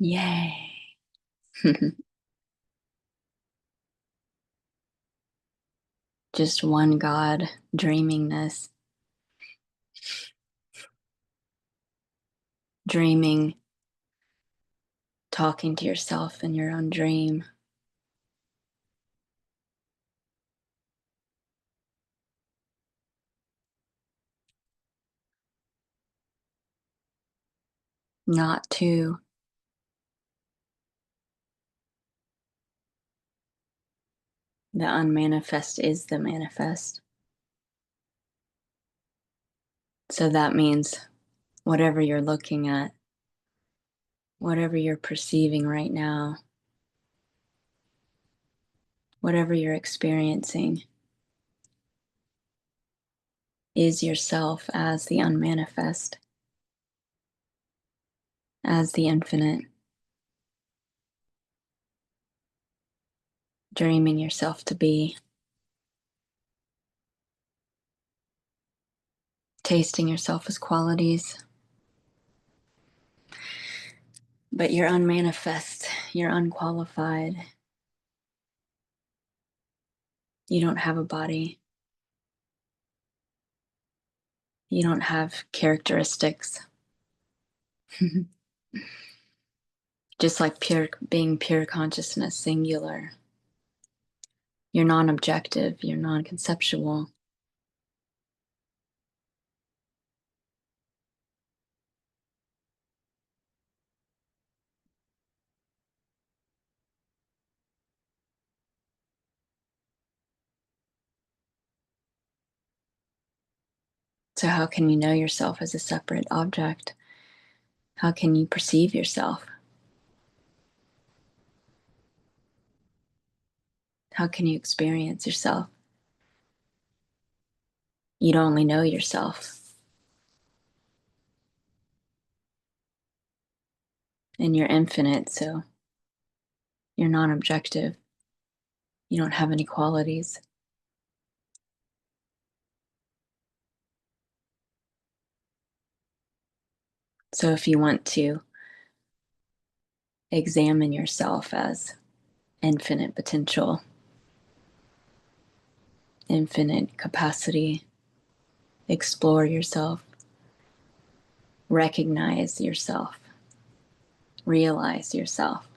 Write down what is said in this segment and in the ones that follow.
Yay. Just one God dreamingness, dreaming, talking to yourself in your own dream. Not to. The unmanifest is the manifest. So that means whatever you're looking at, whatever you're perceiving right now, whatever you're experiencing is yourself as the unmanifest, as the infinite, dreaming yourself to be, tasting yourself as qualities. But you're unmanifest, you're unqualified. You don't have a body. You don't have characteristics. Just like being pure consciousness, singular. You're non-objective, you're non-conceptual. So how can you know yourself as a separate object? How can you perceive yourself? How can you experience yourself? You'd only know yourself. And you're infinite, so you're non-objective. You don't have any qualities. So if you want to examine yourself as infinite potential, infinite capacity, explore yourself, recognize yourself, realize yourself.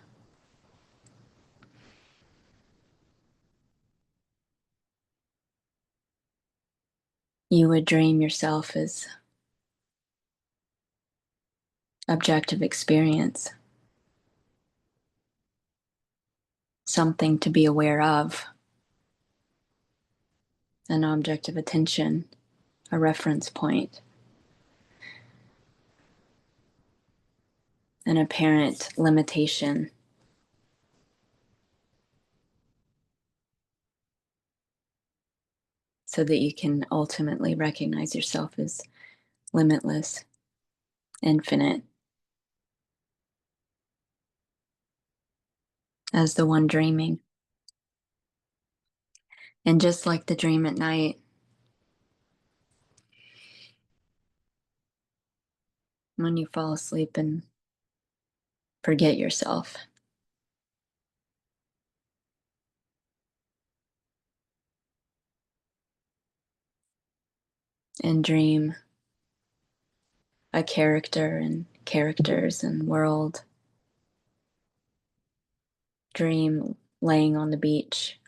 You would dream yourself as objective experience, something to be aware of, an object of attention, a reference point, an apparent limitation. So that you can ultimately recognize yourself as limitless, infinite, as the one dreaming. And just like the dream at night, when you fall asleep and forget yourself, and dream a character and characters and world, dream laying on the beach.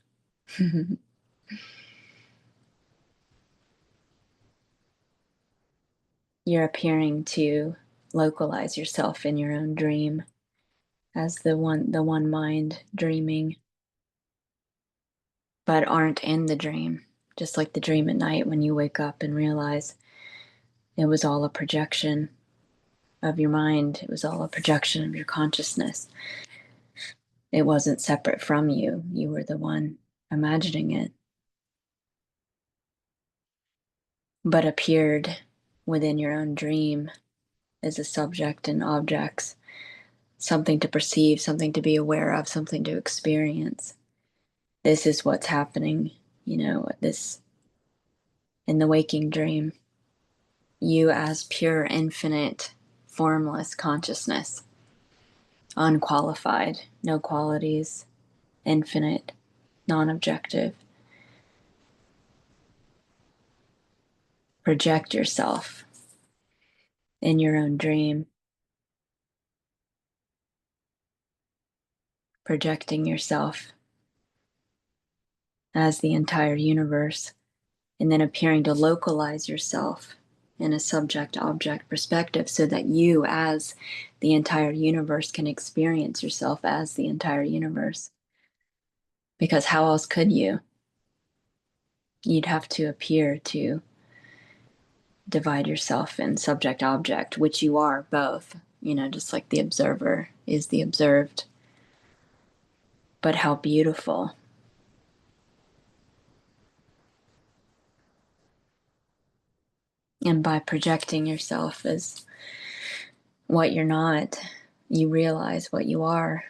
You're appearing to localize yourself in your own dream as the one mind dreaming, but aren't in the dream. Just like the dream at night when you wake up and realize it was all a projection of your mind. It was all a projection of your consciousness. It wasn't separate from you. You were the one imagining it, but appeared within your own dream as a subject and objects, something to perceive, something to be aware of, something to experience. This is what's happening, this in the waking dream. You as pure, infinite, formless consciousness unqualified, no qualities, infinite, non-objective. Project yourself in your own dream, projecting yourself as the entire universe, and then appearing to localize yourself in a subject-object perspective so that you, as the entire universe, can experience yourself as the entire universe. Because how else could you? You'd have to appear to divide yourself in subject-object, which you are both, just like the observer is the observed. But how beautiful. And by projecting yourself as what you're not, you realize what you are.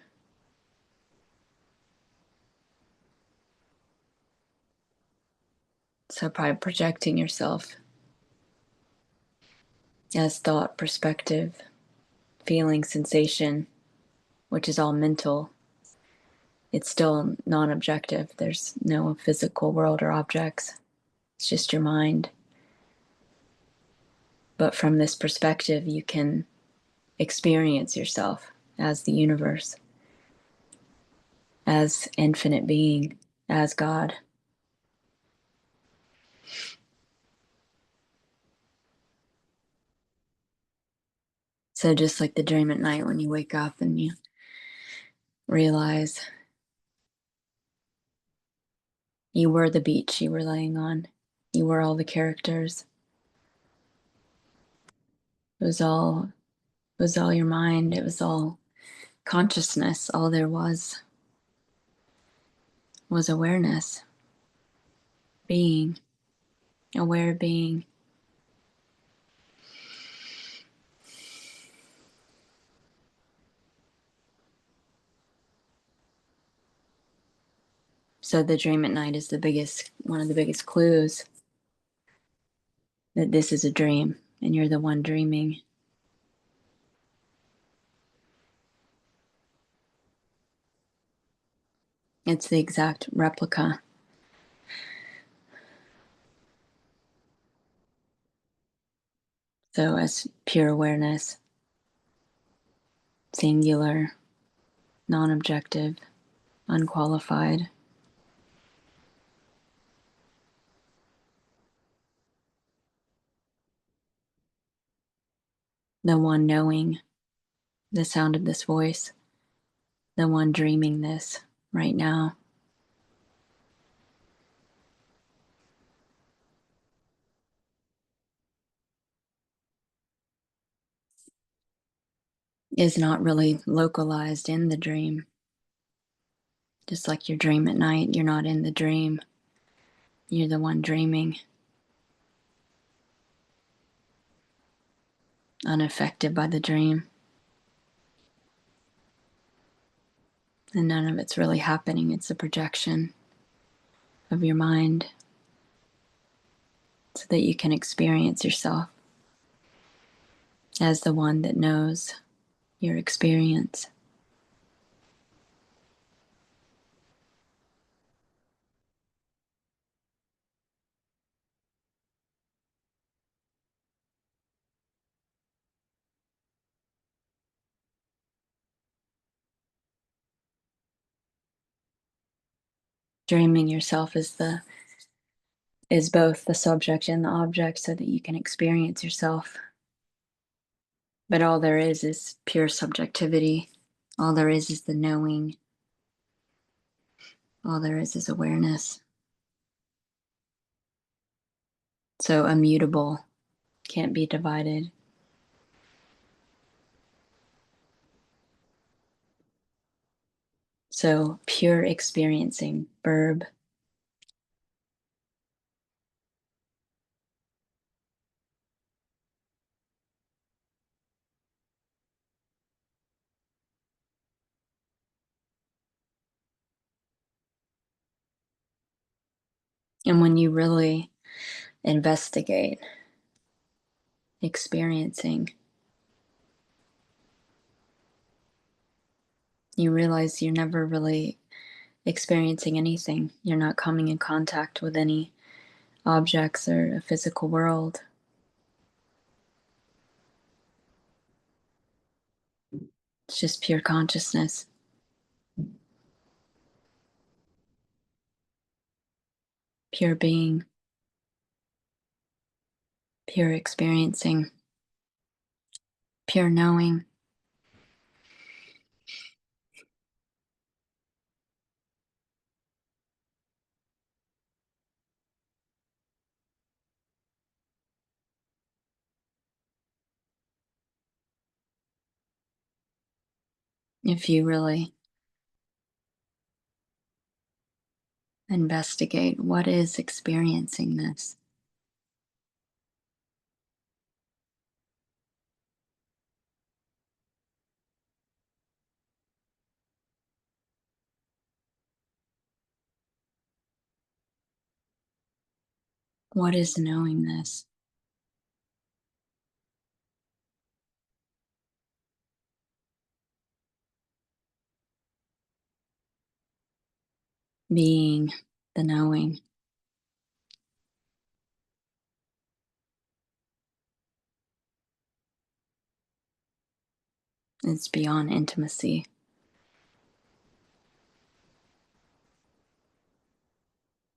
So by projecting yourself as thought, perspective, feeling, sensation, which is all mental, it's still non-objective. There's no physical world or objects. It's just your mind. But from this perspective, you can experience yourself as the universe, as infinite being, as God. So just like the dream at night when you wake up and you realize you were the beach you were laying on, you were all the characters. It was all your mind. It was all consciousness. All there was awareness, being, aware being. So the dream at night is one of the biggest clues that this is a dream and you're the one dreaming. It's the exact replica. So as pure awareness, singular, non-objective, unqualified. The one knowing the sound of this voice, the one dreaming this right now. Is not really localized in the dream. Just like your dream at night, you're not in the dream. You're the one dreaming, unaffected by the dream. And none of it's really happening. It's a projection of your mind so that you can experience yourself as the one that knows your experience. Dreaming yourself is both the subject and the object so that you can experience yourself. But all there is pure subjectivity. All there is the knowing. All there is awareness. So immutable, can't be divided. So pure experiencing, verb. And when you really investigate experiencing, You realize you're never really experiencing anything. You're not coming in contact with any objects or a physical world. It's just pure consciousness, pure being, pure experiencing, pure knowing. If you really investigate what is experiencing this, what is knowing this, being the knowing. It's beyond intimacy.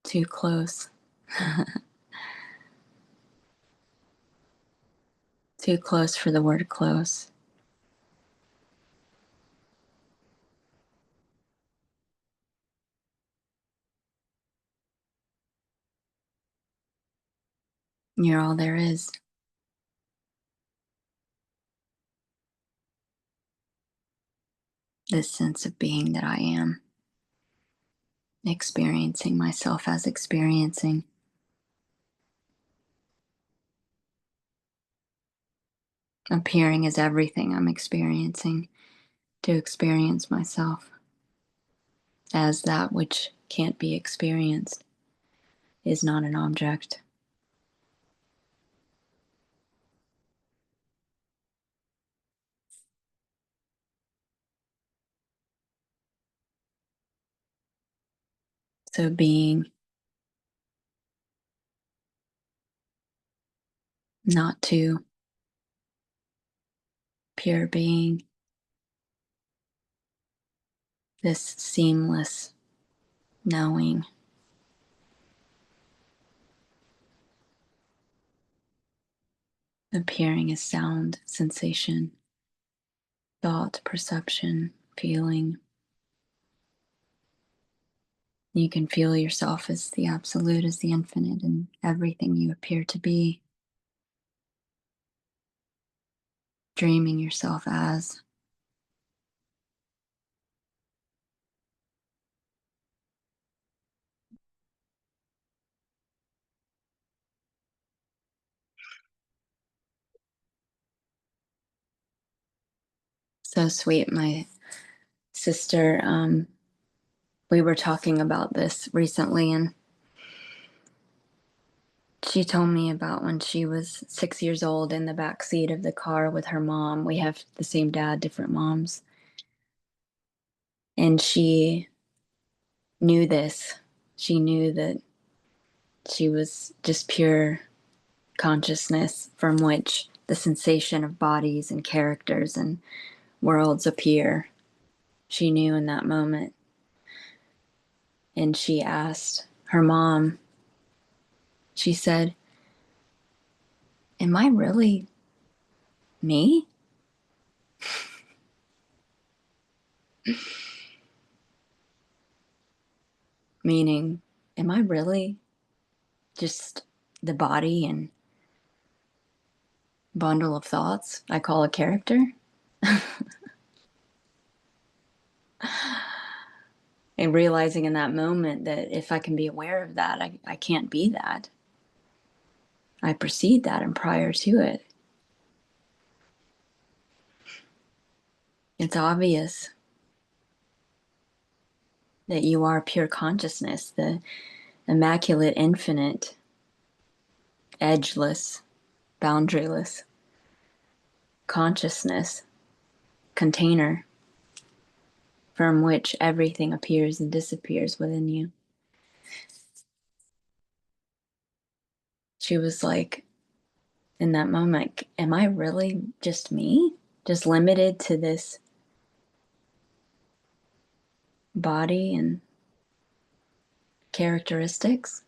Too close. Too close for the word close. You're all there is. This sense of being that I am, experiencing myself as experiencing, appearing as everything I'm experiencing, to experience myself as that which can't be experienced, is not an object. So being, not to, pure being, this seamless knowing, appearing as sound, sensation, thought, perception, feeling. You can feel yourself as the absolute, as the infinite, and everything you appear to be. Dreaming yourself as. So sweet. My sister, we were talking about this recently, and she told me about when she was 6 years old in the back seat of the car with her mom. We have the same dad, different moms. And she knew this. She knew that she was just pure consciousness from which the sensation of bodies and characters and worlds appear. She knew in that moment. And she asked her mom, she said, "Am I really me?" Meaning, am I really just the body and bundle of thoughts I call a character? And realizing in that moment that if I can be aware of that, I can't be that. I precede that and prior to it. It's obvious that you are pure consciousness, the immaculate, infinite, edgeless, boundaryless consciousness container from which everything appears and disappears within you. She was like, in that moment, am I really just me? Just limited to this body and characteristics?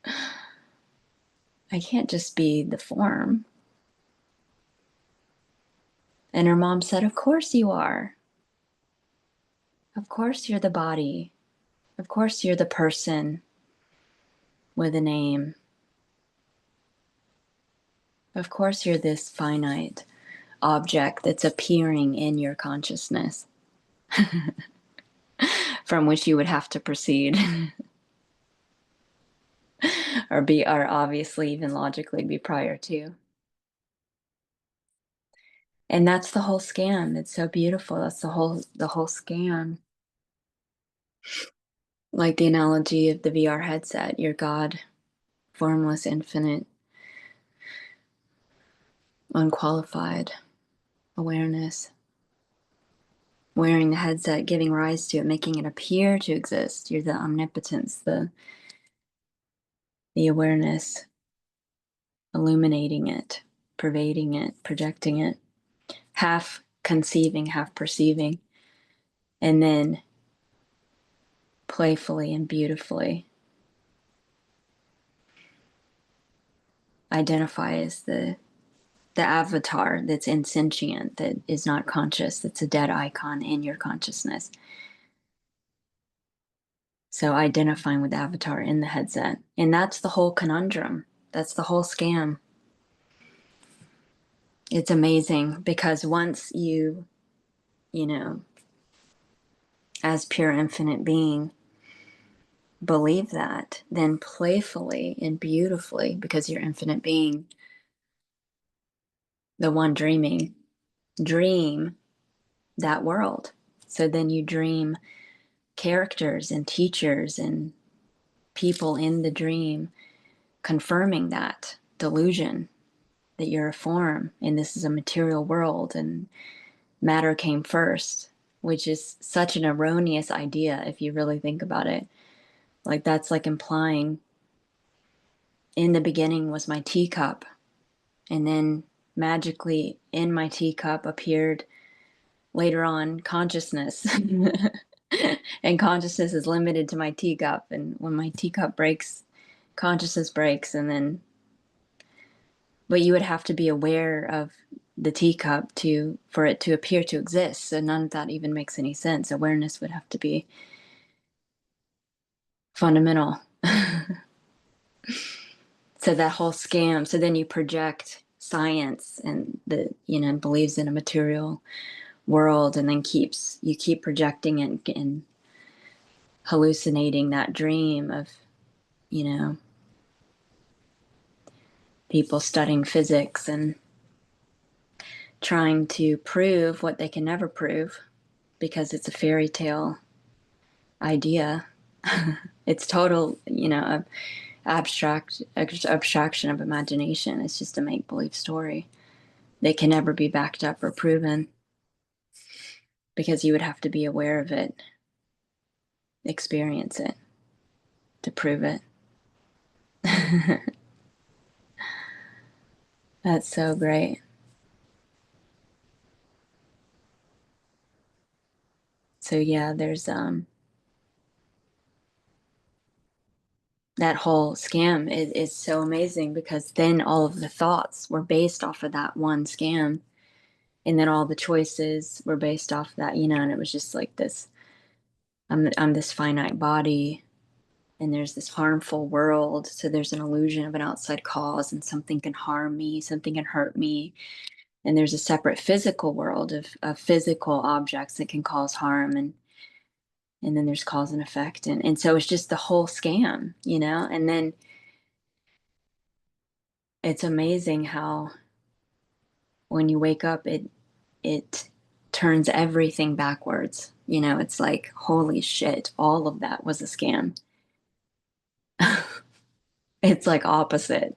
I can't just be the form. And her mom said, of course you are. Of course you're the body. Of course you're the person with a name. Of course you're this finite object that's appearing in your consciousness from which you would have to proceed or obviously even logically be prior to. And that's the whole scam. It's so beautiful. That's the whole scam. Like the analogy of the VR headset, your God, formless, infinite, unqualified awareness. Wearing the headset, giving rise to it, making it appear to exist. You're the omnipotence, the awareness, illuminating it, pervading it, projecting it, half conceiving, half perceiving, and then playfully and beautifully identify as the avatar that's insentient, that is not conscious, that's a dead icon in your consciousness. So identifying with the avatar in the headset. And that's the whole conundrum. That's the whole scam. It's amazing because once you know, as pure infinite being, believe that, then playfully and beautifully, because you're infinite being, the one dreaming, dream that world. So then you dream characters and teachers and people in the dream confirming that delusion that you're a form and this is a material world and matter came first, which is such an erroneous idea if you really think about it. Like that's like implying in the beginning was my teacup, and then magically in my teacup appeared later on consciousness. And consciousness is limited to my teacup, and when my teacup breaks, consciousness breaks, and then but you would have to be aware of the teacup for it to appear to exist. So none of that even makes any sense. Awareness would have to be fundamental. So that whole scam. So then you project science and believes in a material world, and then you keep projecting it and hallucinating that dream of people studying physics and trying to prove what they can never prove because it's a fairy tale idea. It's total, abstraction of imagination. It's just a make-believe story. They can never be backed up or proven because you would have to be aware of it, experience it to prove it. That's so great. So yeah, there's that whole scam is so amazing because then all of the thoughts were based off of that one scam, and then all the choices were based off that, and it was just like this. I'm this finite body, and there's this harmful world. So there's an illusion of an outside cause, and something can harm me, something can hurt me, and there's a separate physical world of physical objects that can cause harm, and then there's cause and effect, and so it's just the whole scam, and then it's amazing how when you wake up it turns everything backwards. It's like, holy shit, all of that was a scam. It's like opposite.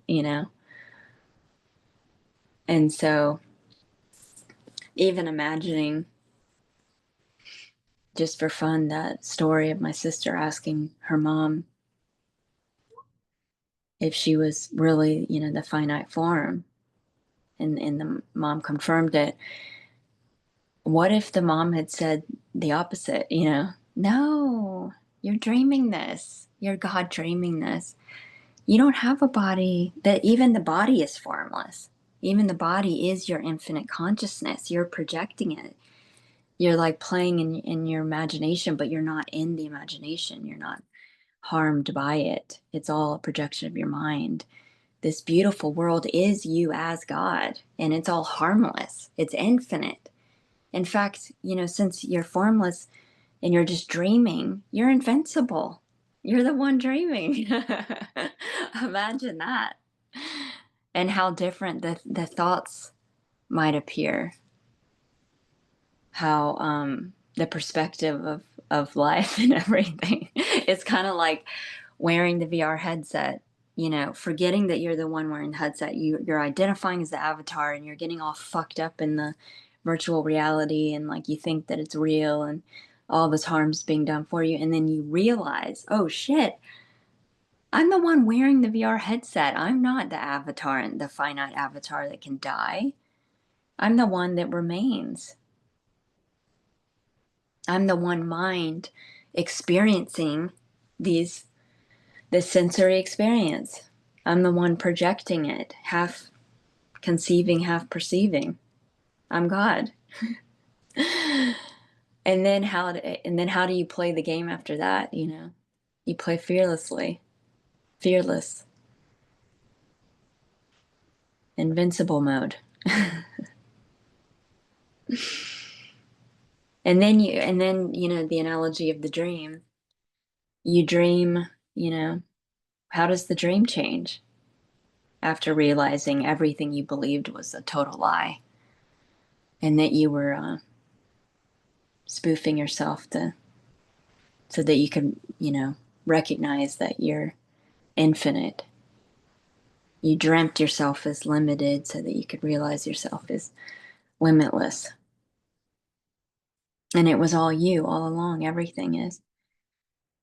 And so even imagining just for fun, that story of my sister asking her mom if she was really, the finite form, and the mom confirmed it. What if the mom had said the opposite? No, you're dreaming this. You're God dreaming this. You don't have a body. That even the body is formless. Even the body is your infinite consciousness. You're projecting it. You're like playing in your imagination, but you're not in the imagination. You're not harmed by it. It's all a projection of your mind. This beautiful world is you as God, and it's all harmless. It's infinite. In fact, since you're formless and you're just dreaming, you're invincible. You're the one dreaming. Imagine that. And how different the thoughts might appear. How the perspective of life and everything. It's kind of like wearing the VR headset, forgetting that you're the one wearing the headset. You're identifying as the avatar, and you're getting all fucked up in the virtual reality, and like you think that it's real, and all this harm's being done for you. And then you realize, oh shit, I'm the one wearing the VR headset. I'm not the avatar, the finite avatar that can die. I'm the one that remains. I'm the one mind experiencing this sensory experience. I'm the one projecting it, half conceiving, half perceiving. I'm God. And then how do you play the game after that? You play fearlessly, fearless, invincible mode. And then the analogy of the dream. You dream, how does the dream change after realizing everything you believed was a total lie, and that you were spoofing yourself so that you can, recognize that you're infinite. You dreamt yourself as limited so that you could realize yourself as limitless. And it was all you all along. Everything is.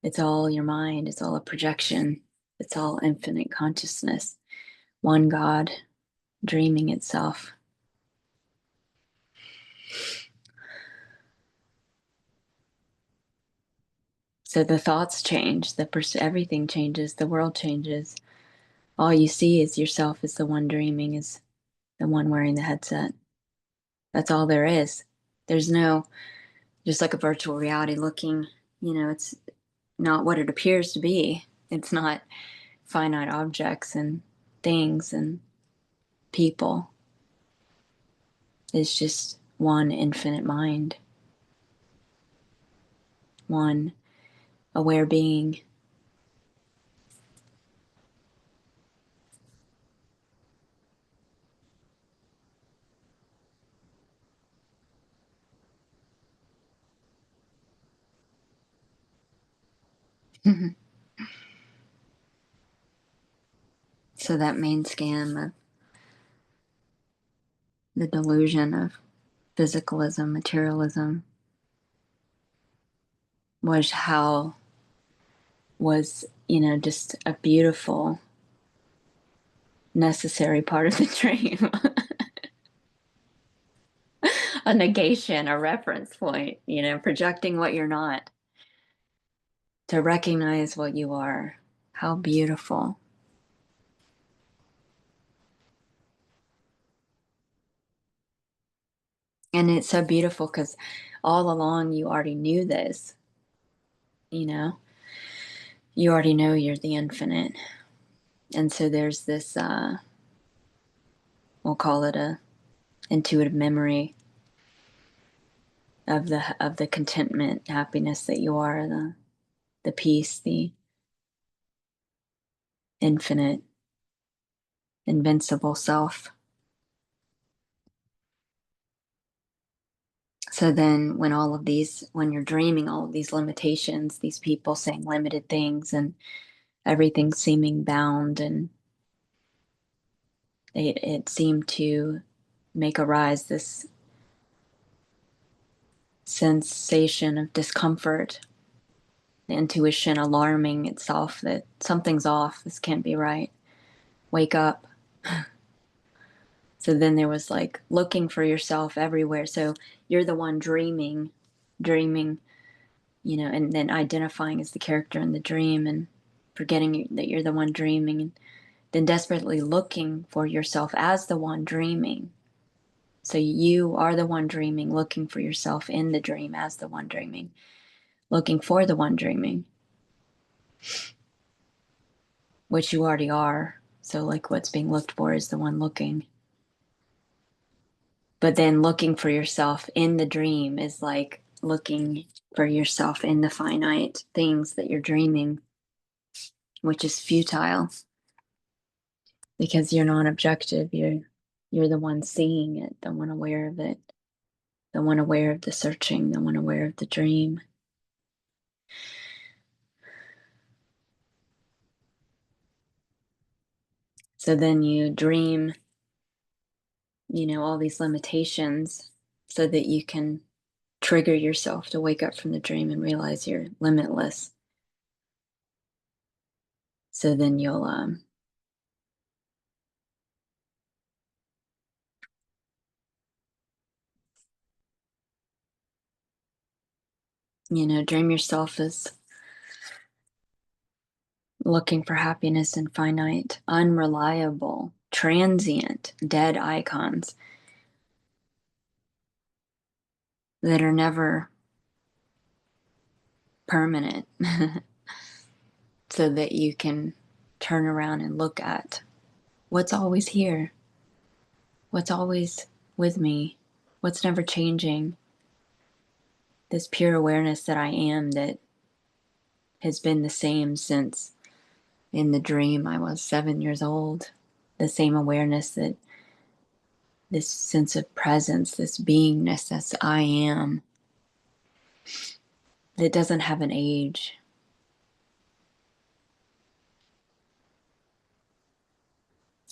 It's all your mind. It's all a projection. It's all infinite consciousness. One God dreaming itself. So the thoughts change. Everything changes. The world changes. All you see is yourself as the one dreaming, is the one wearing the headset. That's all there is. There's no, just like a virtual reality looking, it's not what it appears to be. It's not finite objects and things and people. It's just one infinite mind, one aware being. So that main scam of the delusion of physicalism, materialism, was just a beautiful, necessary part of the dream. A negation, a reference point, projecting what you're not to recognize what you are. How beautiful. And it's so beautiful because all along you already knew this, you know, you already know you're the infinite. And so there's this, we'll call it a intuitive memory of the contentment, happiness that you are, the peace, the infinite, invincible self. So then when you're dreaming all of these limitations, these people saying limited things and everything seeming bound, and it seemed to make arise this sensation of discomfort, the intuition alarming itself that something's off, this can't be right, wake up. So then there was like looking for yourself everywhere. So you're the one dreaming, and then identifying as the character in the dream and forgetting that you're the one dreaming, and then desperately looking for yourself as the one dreaming. So you are the one dreaming, looking for yourself in the dream as the one dreaming, looking for the one dreaming, which you already are. So like what's being looked for is the one looking. But then looking for yourself in the dream is like looking for yourself in the finite things that you're dreaming, which is futile because you're non-objective. You're the one seeing it, the one aware of it, the one aware of the searching, the one aware of the dream. So then you dream, all these limitations so that you can trigger yourself to wake up from the dream and realize you're limitless. So then you'll dream yourself as looking for happiness in finite, unreliable, transient, dead icons that are never permanent, so that you can turn around and look at what's always here, what's always with me, what's never changing, this pure awareness that I am, that has been the same since in the dream I was 7 years old, the same awareness, that this sense of presence, this beingness, this I am, that doesn't have an age.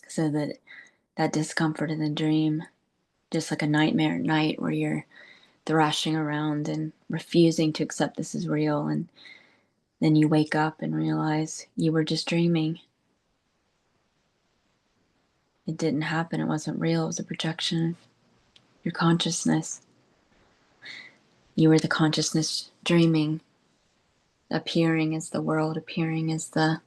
So that discomfort in the dream, just like a nightmare at night where you're thrashing around and refusing to accept this is real, and then you wake up and realize you were just dreaming. It didn't happen. It wasn't real. It was a projection of your consciousness. You were the consciousness dreaming, appearing as the world, appearing as the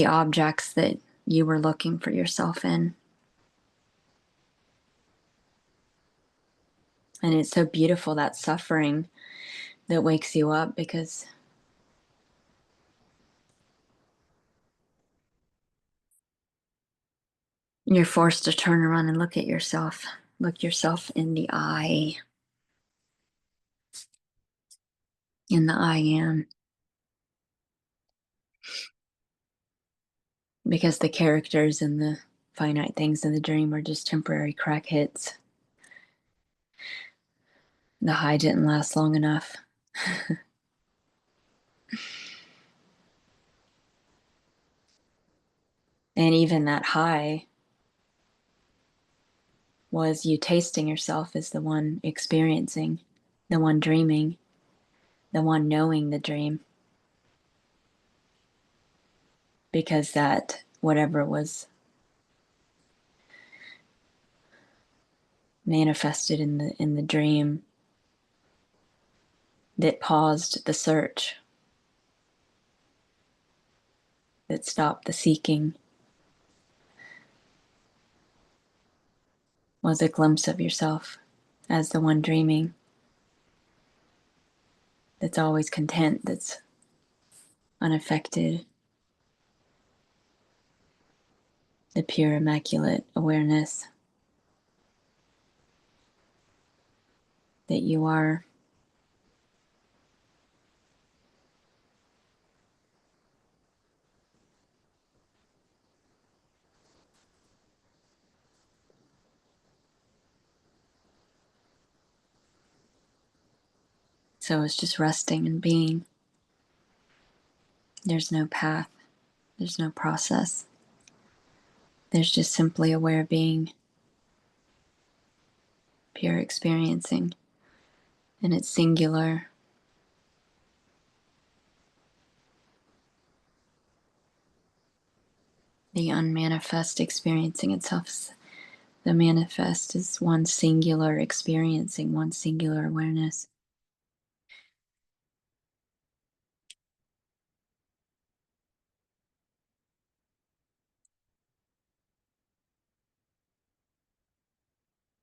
objects that you were looking for yourself in. And it's so beautiful, that suffering that wakes you up, because you're forced to turn around and look at yourself, look yourself in the eye, in the I am. Because the characters and the finite things in the dream are just temporary crack hits. The high didn't last long enough. And even that high was you tasting yourself as the one experiencing, the one dreaming, the one knowing the dream. Because that, whatever was manifested in the dream, that paused the search, that stopped the seeking, was a glimpse of yourself as the one dreaming, that's always content, that's unaffected, the pure immaculate awareness that you are. So it's just resting and being. There's no path, there's no process. There's just simply aware being, pure experiencing. and it's singular. The unmanifest experiencing itself. The manifest is one singular experiencing, one singular awareness.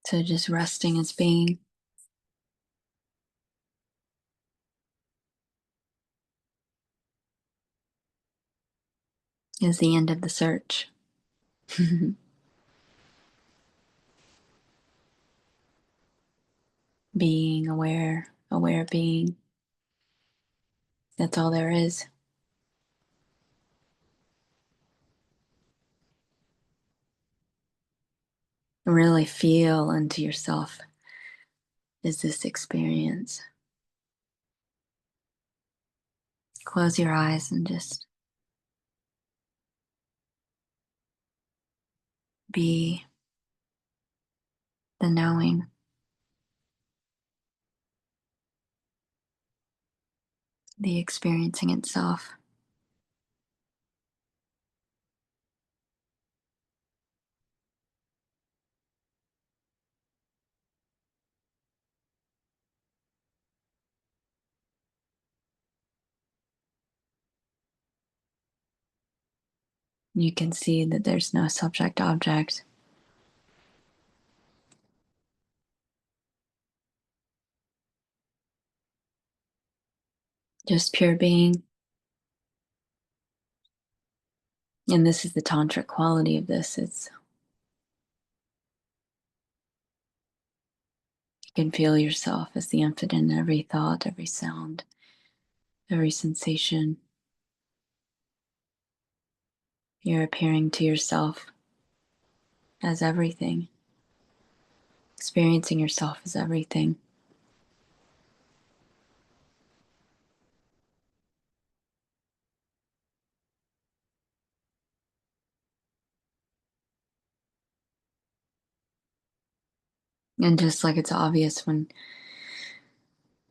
So just resting as being is the end of the search. Being aware, aware being. That's all there is. Really feel into yourself is this experience. Close your eyes and just be the knowing, the experiencing itself. You can see that there's no subject object. Just pure being. And this is the tantric quality of this. It's you can feel yourself as the infinite in every thought, every sound, every sensation. You're appearing to yourself as everything, experiencing yourself as everything. And just like it's obvious when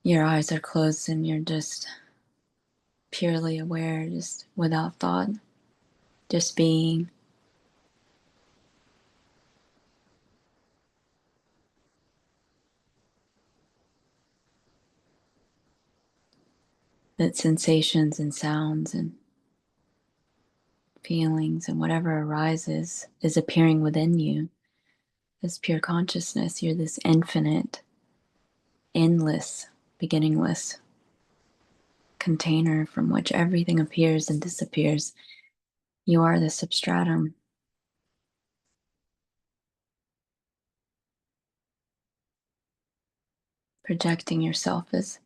your eyes are closed and you're just purely aware, just without thought, just being. That sensations and sounds and feelings and whatever arises is appearing within you as pure consciousness. You're this infinite, endless, beginningless container from which everything appears and disappears. You are the substratum. Projecting yourself as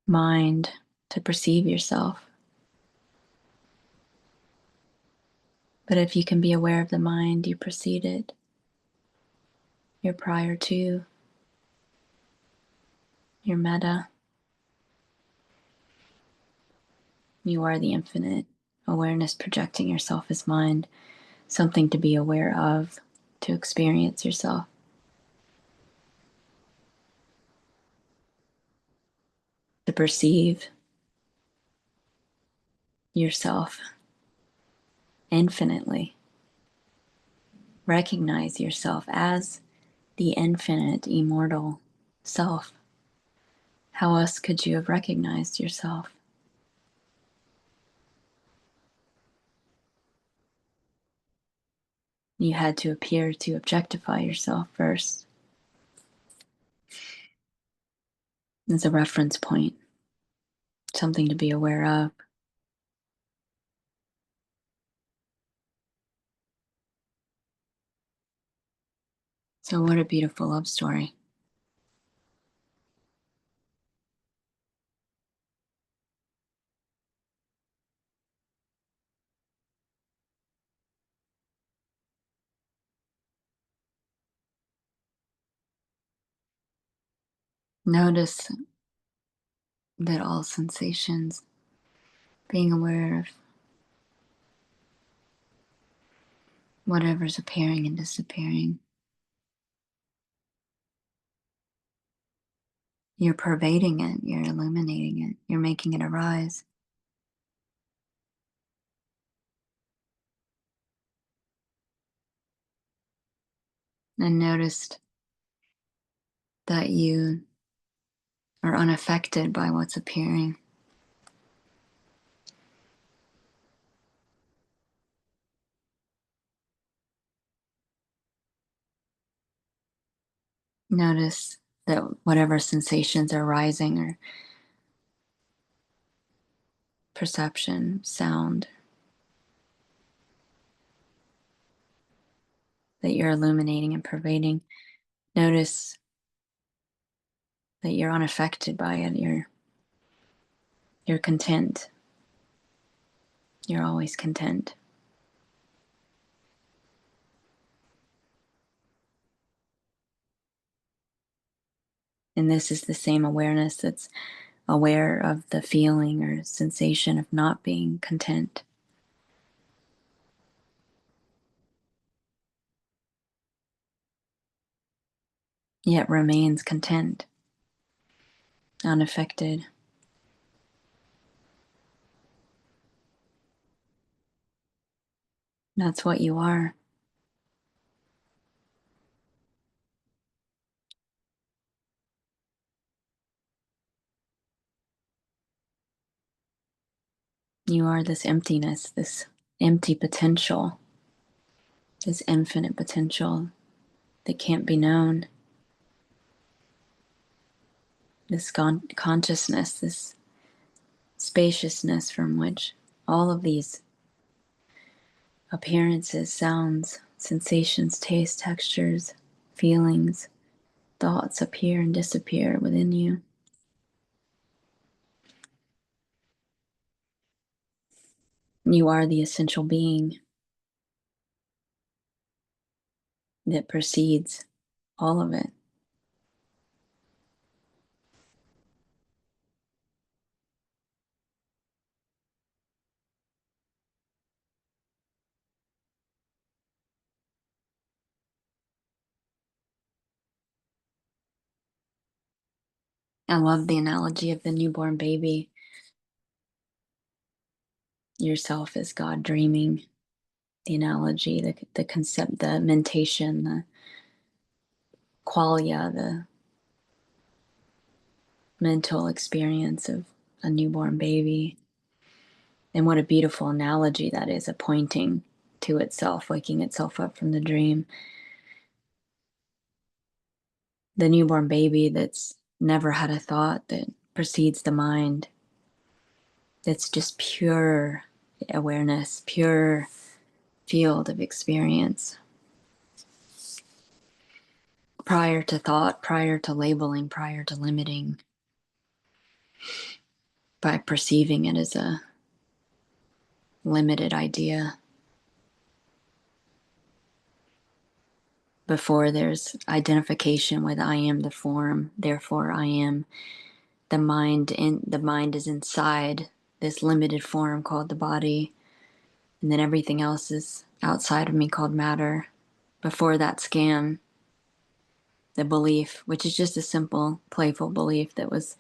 mind to perceive yourself. But if you can be aware of the mind, you precede it. You're prior to, you're meta. You are the infinite awareness projecting yourself as mind, something to be aware of, to experience yourself, to perceive yourself infinitely. Recognize yourself as the infinite, immortal self. How else could you have recognized yourself? You had to appear to objectify yourself first as a reference point, something to be aware of. So, what a beautiful love story. Notice that all sensations, being aware of whatever's appearing and disappearing, You're pervading it, you're illuminating it, you're making it arise. And notice that you are unaffected by what's appearing. Notice that whatever sensations are rising, or perception, sound, that you're illuminating and pervading, notice that you're unaffected by it. You're content. You're always content. And this is the same awareness that's aware of the feeling or sensation of not being content. Yet remains content, unaffected. That's what you are. You are this emptiness, this empty potential, this infinite potential that can't be known, this consciousness, this spaciousness from which all of these appearances, sounds, sensations, taste, textures, feelings, thoughts appear and disappear within you. You are the essential being that precedes all of it. I love the analogy of the newborn baby. Yourself is God dreaming. The analogy, the concept, the mentation, the qualia, the mental experience of a newborn baby. And what a beautiful analogy that is, a pointing to itself, waking itself up from the dream. The newborn baby that's never had a thought that precedes the mind, that's just pure awareness, pure field of experience. Prior to thought, prior to labeling, prior to limiting, by perceiving it as a limited idea. Before there's identification with I am the form, therefore I am the mind. The mind is inside this limited form called the body, and then everything else is outside of me called matter. Before that scam, the belief, which is just a simple, playful belief that was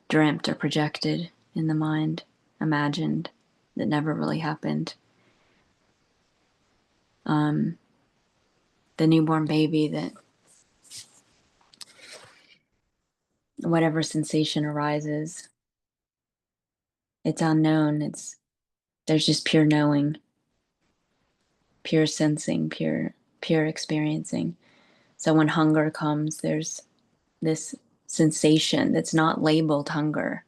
dreamt or projected in the mind, imagined, that never really happened. The newborn baby, that whatever sensation arises, it's unknown. There's just pure knowing, pure sensing, pure experiencing. So when hunger comes, there's this sensation that's not labeled hunger.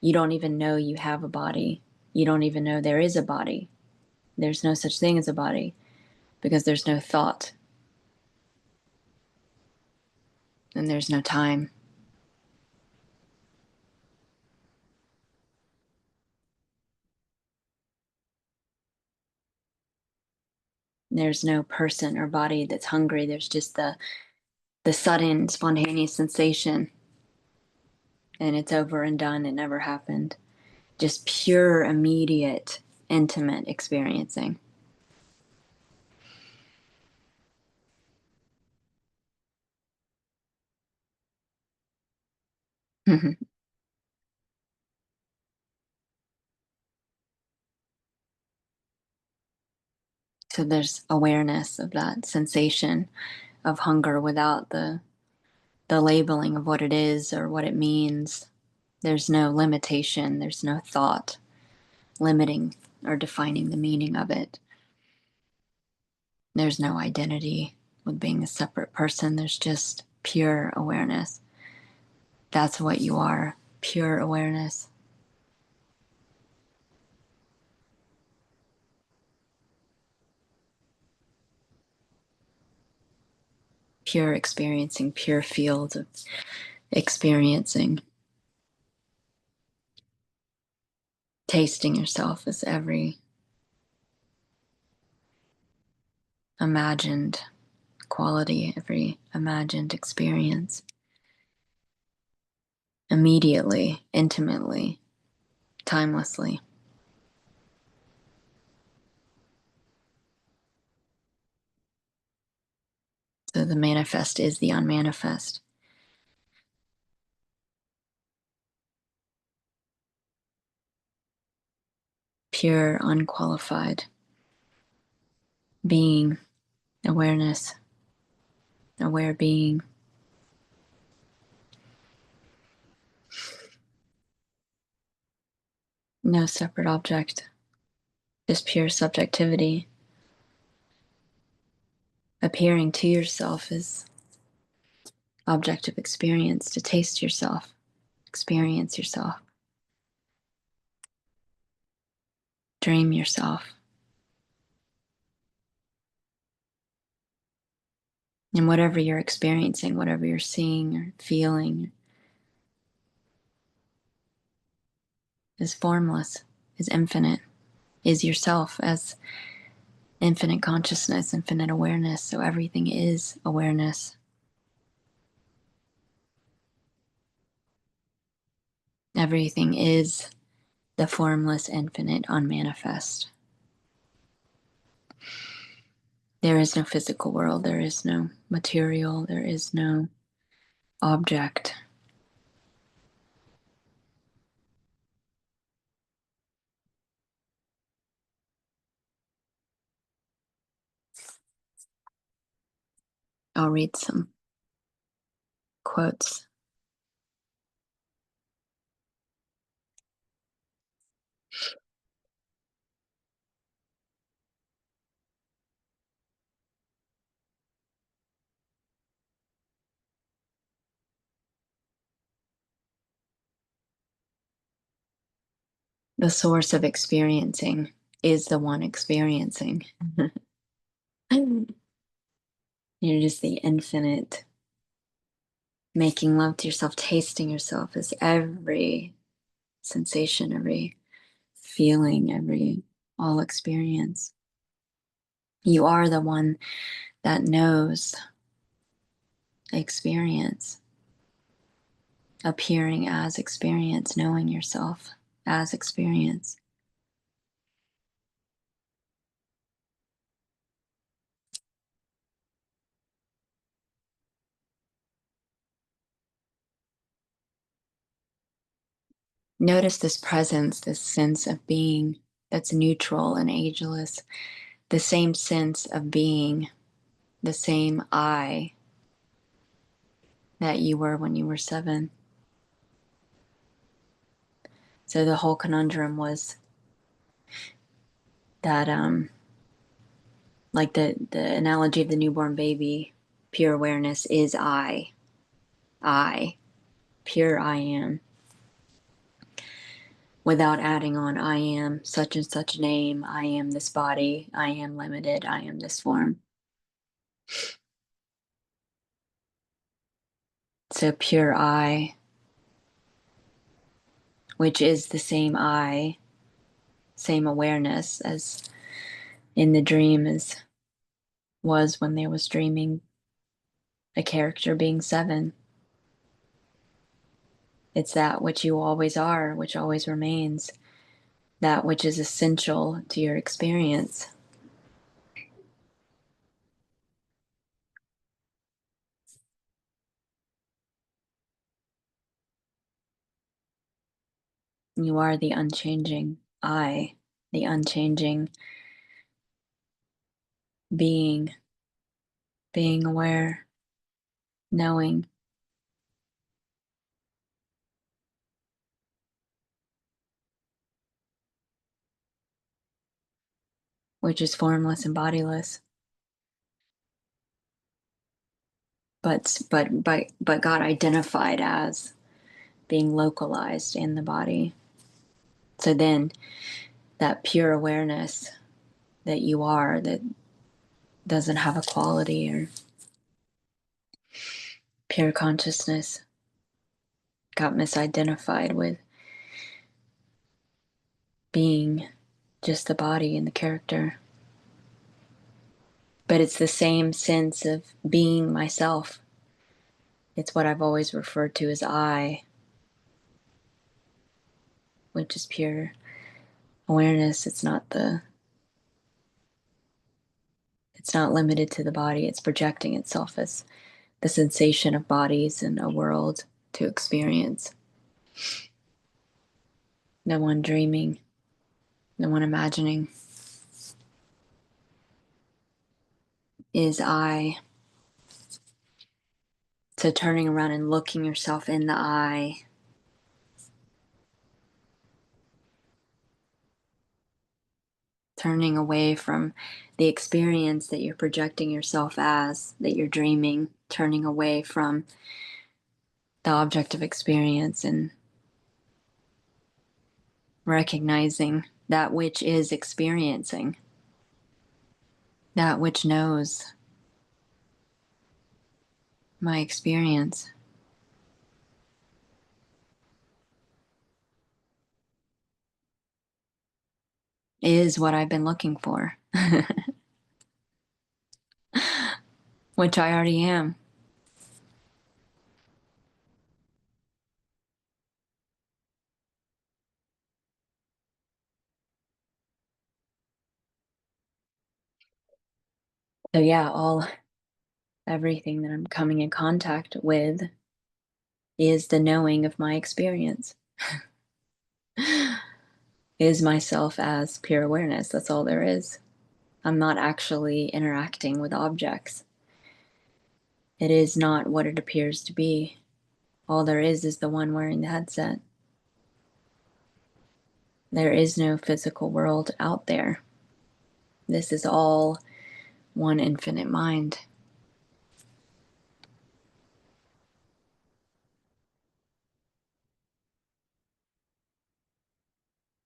You don't even know you have a body. You don't even know there is a body. There's no such thing as a body because there's no thought and there's no time. There's no person or body that's hungry. There's just the sudden spontaneous sensation, and it's over and done. It never happened. Just pure, immediate, intimate experiencing. So there's awareness of that sensation of hunger without the labeling of what it is or what it means. There's no limitation, there's no thought limiting or defining the meaning of it. There's no identity with being a separate person, there's just pure awareness. That's what you are, pure awareness. Pure experiencing, pure field of experiencing. Tasting yourself as every imagined quality, every imagined experience. Immediately, intimately, timelessly. So the manifest is the unmanifest. Pure, unqualified being, awareness, aware being. No separate object, just pure subjectivity. Appearing to yourself as object of experience, to taste yourself, experience yourself, dream yourself. And whatever you're experiencing, whatever you're seeing or feeling, is formless, is infinite, is yourself as infinite consciousness, infinite awareness. So everything is awareness. Everything is the formless, infinite, unmanifest. There is no physical world, there is no material, there is no object. I'll read some quotes. The source of experiencing is the one experiencing. You're just the infinite, making love to yourself, tasting yourself as every sensation, every feeling, every all experience. You are the one that knows experience, appearing as experience, knowing yourself as experience. Notice this presence, this sense of being that's neutral and ageless, the same sense of being, the same I that you were when you were 7. So the whole conundrum was that, like the analogy of the newborn baby, pure awareness is I, pure I am, without adding on I am such and such name, I am this body, I am limited, I am this form. So pure I, which is the same I, same awareness as in the dream as was when they was dreaming a character being 7. It's that which you always are, which always remains, that which is essential to your experience. You are the unchanging I, the unchanging being, being aware, knowing. Which is formless and bodiless, but got identified as being localized in the body. So then that pure awareness that you are, that doesn't have a quality, or pure consciousness, got misidentified with being just the body and the character. But it's the same sense of being myself. It's what I've always referred to as I, which is pure awareness. It's not limited to the body. It's projecting itself as the sensation of bodies and a world to experience. No one dreaming, no one imagining, is I. So turning around and looking yourself in the eye, turning away from the experience that you're projecting yourself as, that you're dreaming, turning away from the object of experience and recognizing that which is experiencing, that which knows my experience, is what I've been looking for, which I already am. So yeah, everything that I'm coming in contact with is the knowing of my experience, is myself as pure awareness. That's all there is. I'm not actually interacting with objects. It is not what it appears to be. All there is the one wearing the headset. There is no physical world out there. This is all one infinite mind.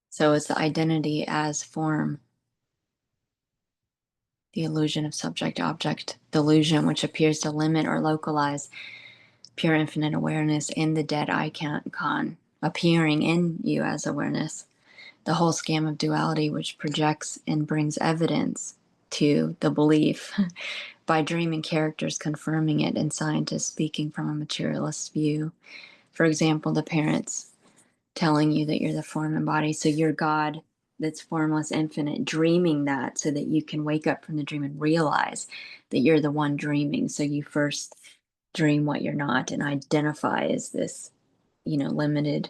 So it's the identity as form, the illusion of subject-object delusion, which appears to limit or localize pure infinite awareness in the dead icon appearing in you as awareness. The whole scam of duality, which projects and brings evidence to the belief by dreaming characters confirming it and scientists speaking from a materialist view. For example, the parents telling you that you're the form and body, so you're God that's formless, infinite, dreaming that so that you can wake up from the dream and realize that you're the one dreaming. So you first dream what you're not and identify as this, limited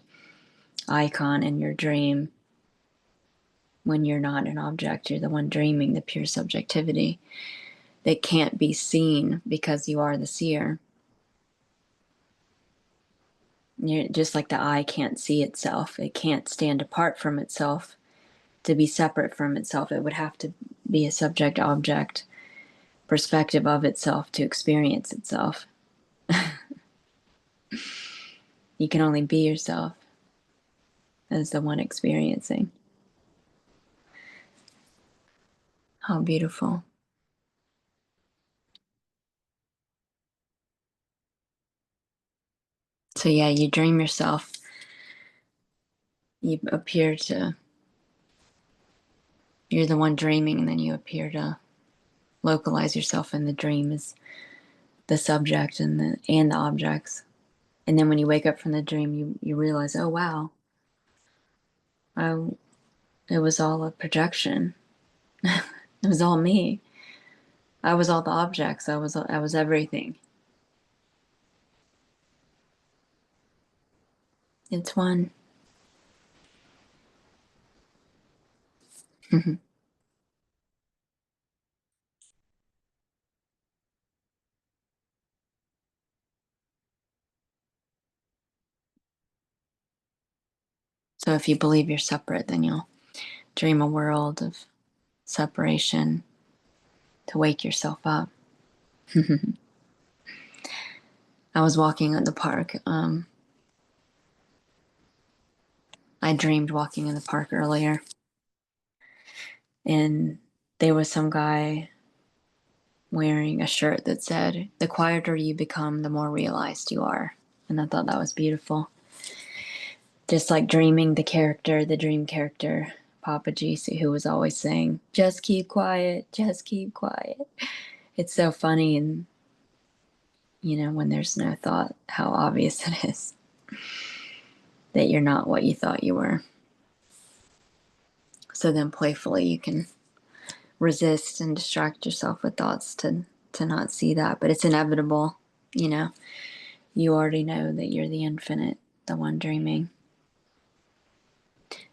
icon in your dream. When you're not an object, you're the one dreaming, the pure subjectivity that can't be seen because you are the seer. You're just like the eye can't see itself. It can't stand apart from itself to be separate from itself. It would have to be a subject-object perspective of itself to experience itself. You can only be yourself as the one experiencing. How beautiful. So yeah, you dream yourself. You appear to, you're the one dreaming, and then you appear to localize yourself in the dream as the subject and the objects. And then when you wake up from the dream, you realize, oh wow, it was all a projection. It was all me. I was all the objects. I was everything. It's one. So if you believe you're separate, then you'll dream a world of separation to wake yourself up. I was walking in the park. I dreamed walking in the park earlier, and there was some guy wearing a shirt that said, "The quieter you become, the more realized you are." And I thought that was beautiful. Just like dreaming the dream character, Papa Jisi, who was always saying, "Just keep quiet, just keep quiet." It's so funny, and when there's no thought, how obvious it is that you're not what you thought you were. So then playfully you can resist and distract yourself with thoughts to not see that. But it's inevitable, you know. You already know that you're the infinite, the one dreaming.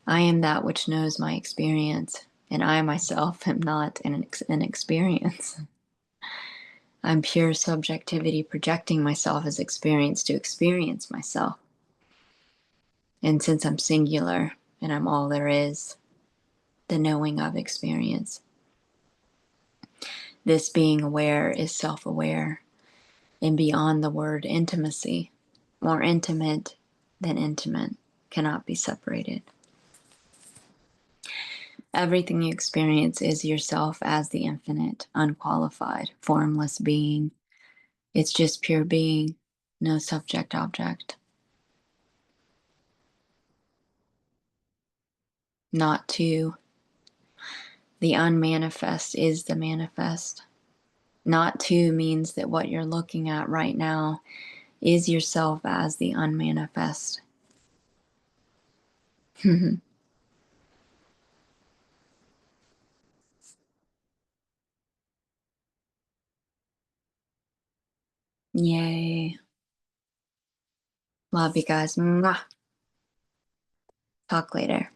I am that which knows my experience, and I myself am not an experience. I'm pure subjectivity projecting myself as experience to experience myself. And since I'm singular and I'm all there is, the knowing of experience, this being aware is self-aware and beyond the word intimacy. More intimate than intimate cannot be separated. Everything you experience is yourself as the infinite, unqualified, formless being. It's just pure being, no subject object. Not to. The unmanifest is the manifest. Not to means that what you're looking at right now is yourself as the unmanifest. Yay. Love you guys. Mwah. Talk later.